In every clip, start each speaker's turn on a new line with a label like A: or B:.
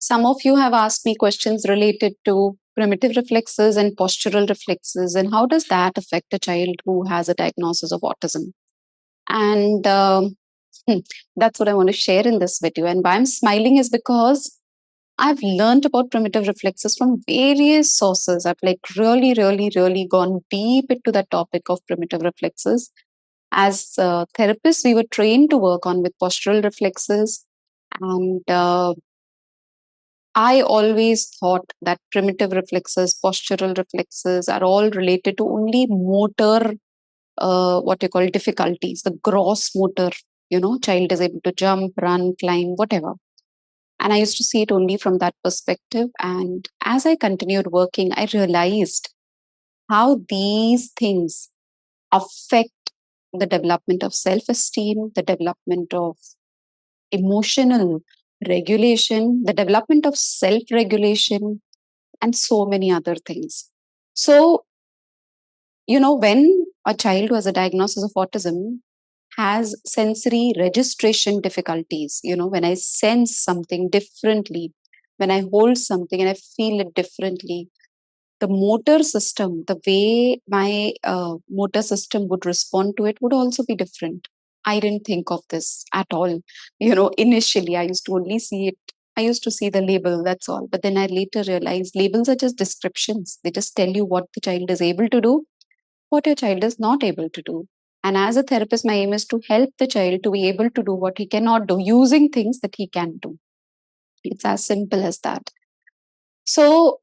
A: Some of you have asked me questions related to primitive reflexes and postural reflexes, and how does that affect a child who has a diagnosis of autism? And that's what I want to share in this video. And why I'm smiling is because I've learned about primitive reflexes from various sources. I've like really gone deep into the topic of primitive reflexes. As therapists, we were trained to work on with postural reflexes, and I always thought that primitive reflexes, postural reflexes are all related to only motor, what you call difficulties, the gross motor, child is able to jump, run, climb, whatever. And I used to see it only from that perspective. And as I continued working, I realized how these things affect the development of self esteem, the development of emotional regulation, the development of self regulation, and so many other things. So, when a child who has a diagnosis of autism has sensory registration difficulties, when I sense something differently, when I hold something and I feel it differently, the motor system, the way my motor system would respond to it would also be different. I didn't think of this at all. Initially, I used to only see it. I used to see the label, that's all. But then I later realized labels are just descriptions. They just tell you what the child is able to do, what your child is not able to do. And as a therapist, my aim is to help the child to be able to do what he cannot do using things that he can do. It's as simple as that. So,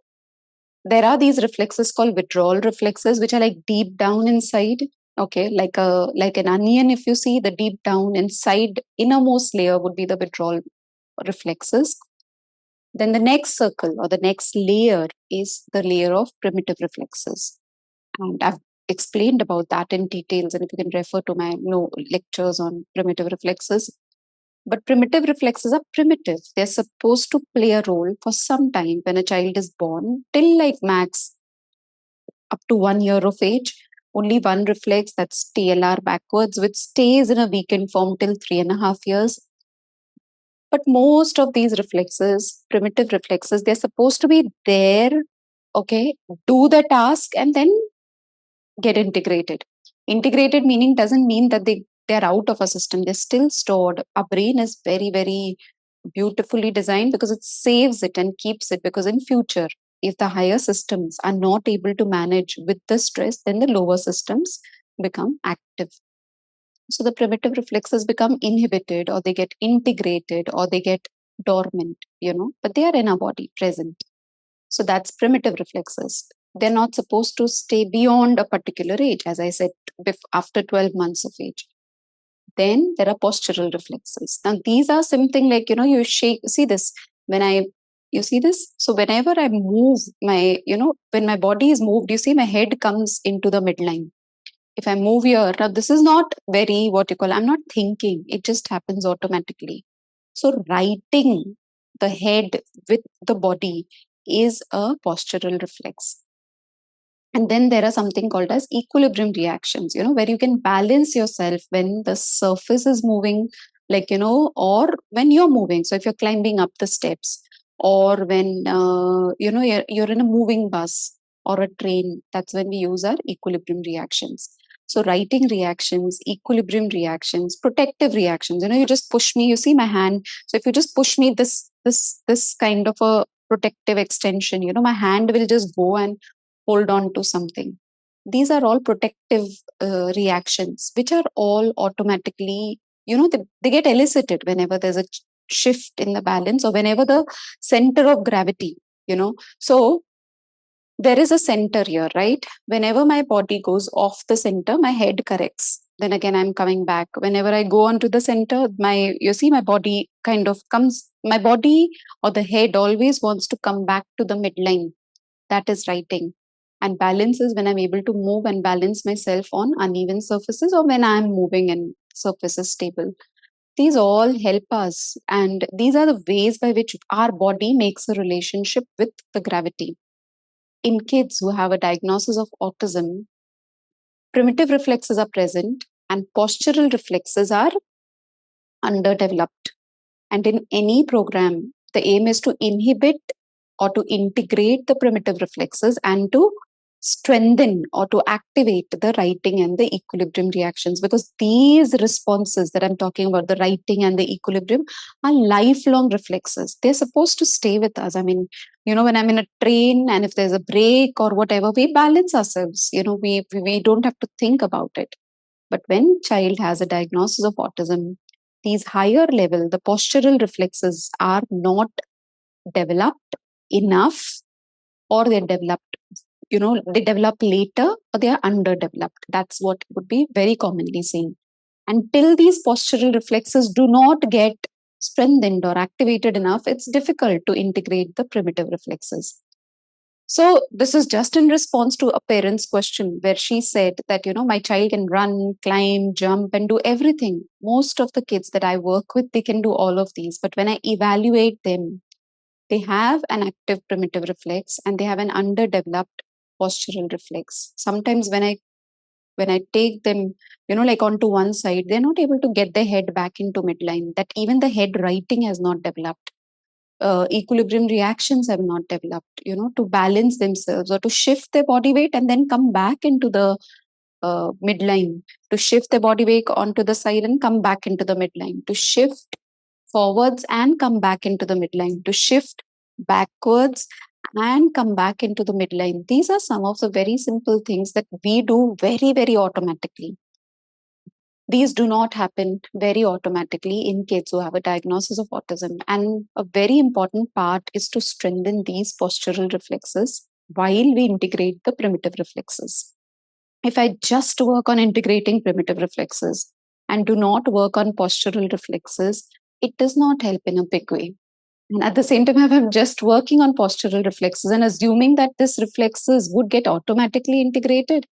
A: there are these reflexes called withdrawal reflexes, which are like deep down inside. Okay, like an onion. If you see, the deep down inside innermost layer would be the withdrawal reflexes. Then the next circle or the next layer is the layer of primitive reflexes, and I've explained about that in details. And if you can refer to my lectures on primitive reflexes. But primitive reflexes are primitive. They're supposed to play a role for some time when a child is born, till like max up to 1 year of age. Only one reflex, that's TLR backwards, which stays in a weakened form till 3.5 years. But most of these reflexes, primitive reflexes, they're supposed to be there, okay, do the task and then get integrated. Integrated meaning doesn't mean that they're out of a system, they're still stored. Our brain is very beautifully designed because it saves it and keeps it, because in future, if the higher systems are not able to manage with the stress, then the lower systems become active. So the primitive reflexes become inhibited, or they get integrated, or they get dormant, but they are in our body present. So that's primitive reflexes. They're not supposed to stay beyond a particular age, as I said, after 12 months of age. Then there are postural reflexes. Now, these are something like, you shake, see this, you see this? So whenever I move when my body is moved, you see my head comes into the midline. If I move here, now this is not very, I'm not thinking, it just happens automatically. So writing the head with the body is a postural reflex. And then there are something called as equilibrium reactions, where you can balance yourself when the surface is moving, or when you're moving. So if you're climbing up the steps, or when, you're in a moving bus or a train, that's when we use our equilibrium reactions. So writing reactions, equilibrium reactions, protective reactions, you just push me, you see my hand. So if you just push me, this kind of a protective extension, my hand will just go and hold on to something. These are all protective reactions, which are all automatically, they get elicited whenever there's a shift in the balance, or whenever the center of gravity, So there is a center here, right? Whenever my body goes off the center, my head corrects. Then again, I'm coming back. Whenever I go onto the center, you see my body kind of comes, my body or the head always wants to come back to the midline. That is writing. And balance is when I'm able to move and balance myself on uneven surfaces, or when I'm moving and surface is stable. These all help us. And these are the ways by which our body makes a relationship with the gravity. In kids who have a diagnosis of autism, primitive reflexes are present and postural reflexes are underdeveloped. And in any program The aim is to inhibit or to integrate the primitive reflexes and to strengthen or to activate the writing and the equilibrium reactions, because these responses that I'm talking about, the writing and the equilibrium, are lifelong reflexes. They're supposed to stay with us. I mean, when I'm in a train and if there's a break or whatever, we balance ourselves. We don't have to think about it. But when child has a diagnosis of autism, these higher level, the postural reflexes are not developed enough, or they're developed, they develop later, or they are underdeveloped. That's what would be very commonly seen. Until these postural reflexes do not get strengthened or activated enough, it's difficult to integrate the primitive reflexes. So this is just in response to a parent's question where she said that, my child can run, climb, jump, and do everything. Most of the kids that I work with, they can do all of these. But when I evaluate them, they have an active primitive reflex and they have an underdeveloped postural reflex. Sometimes when I take them, like onto one side, they're not able to get their head back into midline. That even the head writing has not developed. Equilibrium reactions have not developed, to balance themselves or to shift their body weight and then come back into the midline, to shift their body weight onto the side and come back into the midline, to shift forwards and come back into the midline, to shift backwards and come back into the midline. These are some of the very simple things that we do very, very automatically. These do not happen very automatically in kids who have a diagnosis of autism. And a very important part is to strengthen these postural reflexes while we integrate the primitive reflexes. If I just work on integrating primitive reflexes and do not work on postural reflexes, it does not help in a big way. And at the same time, if I'm just working on postural reflexes and assuming that these reflexes would get automatically integrated,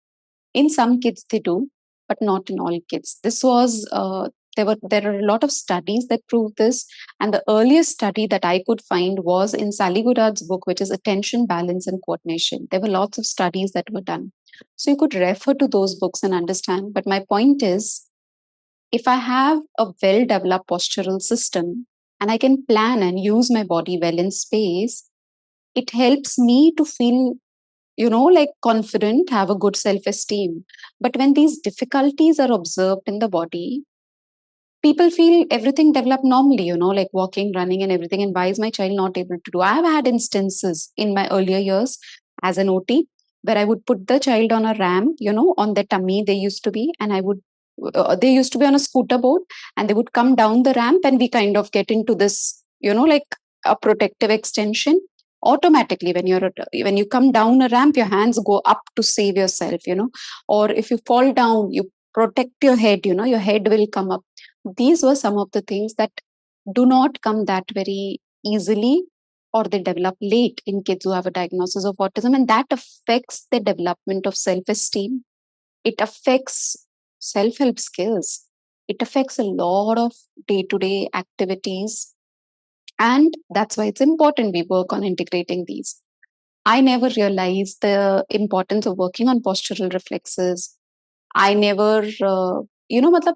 A: in some kids they do, but not in all kids. This was there are a lot of studies that prove this, and the earliest study that I could find was in Sally Goddard's book, which is Attention, Balance, and Coordination. There were lots of studies that were done, so you could refer to those books and understand. But my point is, if I have a well developed postural system and I can plan and use my body well in space, it helps me to feel, like confident, have a good self esteem. But when these difficulties are observed in the body, people feel everything developed normally, like walking, running, and everything. And why is my child not able to do? I have had instances in my earlier years as an OT where I would put the child on a ramp, on their tummy, they used to be, and they used to be on a scooter board, and they would come down the ramp, and we kind of get into this, like a protective extension. Automatically, when you come down a ramp, your hands go up to save yourself, or if you fall down, you protect your head, your head will come up. These were some of the things that do not come that very easily, or they develop late in kids who have a diagnosis of autism, and that affects the development of self-esteem. It affects self-help skills. It affects a lot of day-to-day activities, and that's why it's important we work on integrating these. I never realized the importance of working on postural reflexes. I never, matlab,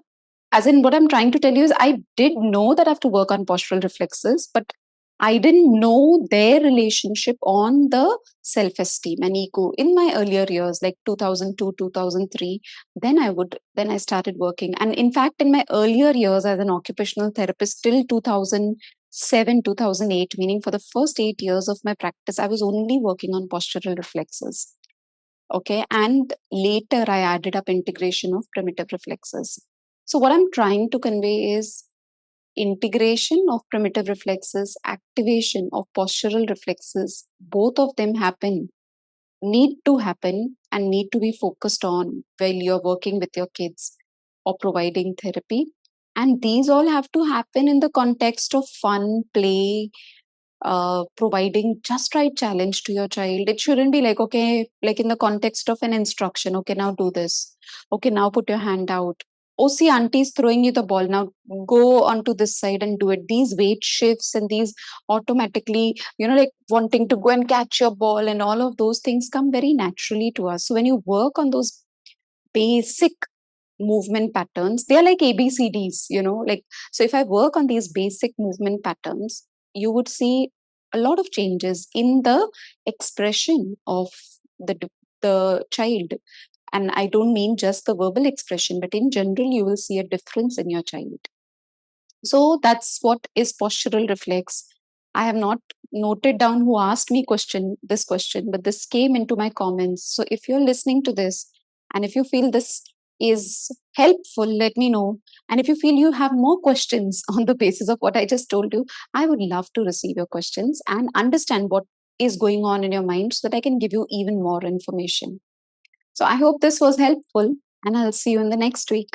A: as in what I'm trying to tell you is I did know that I have to work on postural reflexes, but I didn't know their relationship on the self-esteem and ego in my earlier years, like 2002, 2003. Then I started working. And in fact, in my earlier years as an occupational therapist till 2007, 2008, meaning for the first 8 years of my practice, I was only working on postural reflexes. Okay. And later I added up integration of primitive reflexes. So what I'm trying to convey is integration of primitive reflexes, activation of postural reflexes, both of them need to happen and need to be focused on while you're working with your kids or providing therapy. And these all have to happen in the context of fun, play, providing just right challenge to your child. It shouldn't be like, okay, like in the context of an instruction, okay, now do this. Okay, now put your hand out. Oh, see, auntie's throwing you the ball. Now go onto this side and do it. These weight shifts and these automatically, like wanting to go and catch your ball and all of those things come very naturally to us. So when you work on those basic movement patterns, they are like ABCDs, like, so if I work on these basic movement patterns, you would see a lot of changes in the expression of the child. And I don't mean just the verbal expression, but in general, you will see a difference in your child. So that's what is postural reflex. I have not noted down who asked me this question, but this came into my comments. So if you're listening to this and if you feel this is helpful, let me know. And if you feel you have more questions on the basis of what I just told you, I would love to receive your questions and understand what is going on in your mind so that I can give you even more information. So I hope this was helpful, and I'll see you in the next week.